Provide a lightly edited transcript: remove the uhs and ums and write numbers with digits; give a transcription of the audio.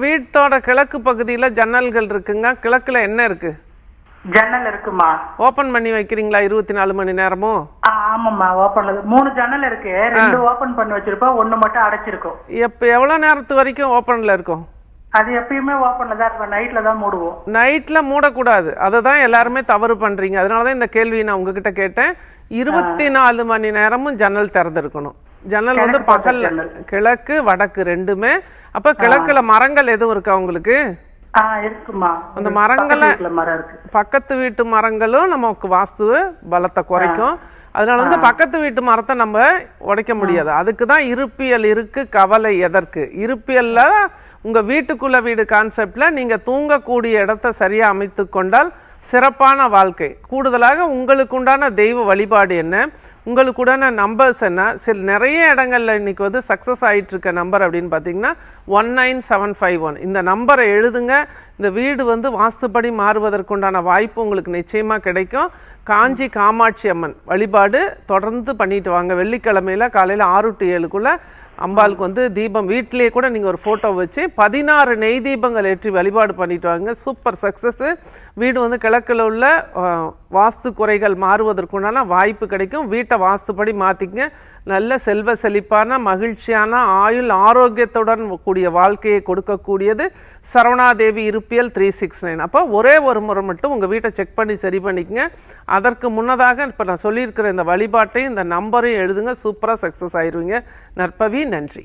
வீட்டோட கிழக்கு பகுதியில ஜன்னல்கள் இருக்குங்க. கிழக்குல என்ன இருக்கு? ஜன்னல் இருக்குமா? ஓபன் பண்ணி வைக்கிறீங்களா 24 மணி நேரமும்? ஆமாம்மா, ஓபன்ல 3 ஜன்னல் இருக்கு. 2 ஓபன் பண்ணி வச்சிருப்போம், 1 மட்டும் அடைச்சிருக்கும். எவ்வளவு நேரத்து வரைக்கும் ஓபன்ல இருக்கும்? அது எப்பயுமே ஓபன்ல தான் இருக்கும். நைட்ல தான் மூடுவோம். நைட்ல மூடக்கூடாது. அதை தான் எல்லாருமே தவறு பண்றீங்க. அதனாலதான் இந்த கேள்வியை நான் உங்ககிட்ட கேட்டேன். 24 மணி நேரமும் ஜன்னல் திறந்திருக்கணும். ஜன்னல் வந்து பகல்ல கிழக்கு வடக்கு ரெண்டுமே. அப்ப கிழக்குல மரங்கள் எதுவும் இருக்கா உங்களுக்கு? இருக்குமா? அந்த மரங்கள பக்கத்து வீட்டு மரங்களும் நமக்கு வாஸ்து பலத்தை குறைக்கும். அதனால வந்து பக்கத்து வீட்டு மரத்தை நம்ம உடைக்க முடியாது. அதுக்குதான் இருப்பியல் இருக்கு. கவலை எதற்கு? இருப்பியல்ல உங்க வீட்டுக்குள்ள வீடு கான்செப்ட்ல நீங்க தூங்கக்கூடிய இடத்தை சரியா அமைத்து கொண்டால் சிறப்பான வாழ்க்கை. கூடுதலாக உங்களுக்கு உண்டான தெய்வ வழிபாடு என்ன, உங்களுக்கு உண்டான நம்பர்ஸ் என்ன, நிறைய இடங்கள்ல இன்னைக்கு வந்து சக்ஸஸ் ஆகிட்டு இருக்க நம்பர் அப்படின்னு பார்த்தீங்கன்னா 19751. இந்த நம்பரை எழுதுங்க. இந்த வீடு வந்து வாஸ்துப்படி மாறுவதற்குண்டான வாய்ப்பு உங்களுக்கு நிச்சயமாக கிடைக்கும். காஞ்சி காமாட்சி அம்மன் வழிபாடு தொடர்ந்து பண்ணிட்டு வாங்க. வெள்ளிக்கிழமையில காலையில் 6 to 7க்குள்ள அம்பாளுக்கு வந்து தீபம் வீட்டிலேயே கூட நீங்கள் ஒரு ஃபோட்டோ வச்சு 16 நெய் தீபங்கள் ஏற்றி வழிபாடு பண்ணிட்டு வாங்க. Super success. வீடு வந்து கிழக்கில் உள்ள வாஸ்து குறைகள் மாறுவதற்குண்டான வாய்ப்பு கிடைக்கும். வீட்டை வாஸ்துப்படி மாற்றிக்கங்க. நல்ல செல்வ செழிப்பான மகிழ்ச்சியான ஆயுள் ஆரோக்கியத்துடன் கூடிய வாழ்க்கையை கொடுக்கக்கூடியது சரவணாதேவி இருப்பியல் 369. அப்போ ஒரே ஒரு முறை மட்டும் உங்கள் வீட்டை செக் பண்ணி சரி பண்ணிக்கங்க. அதற்கு முன்னதாக இப்போ நான் சொல்லியிருக்கிற இந்த வழிபாட்டையும் இந்த நம்பரையும் எழுதுங்க. சூப்பராக சக்ஸஸ் ஆயிடுவீங்க. நற்பவி. நன்றி.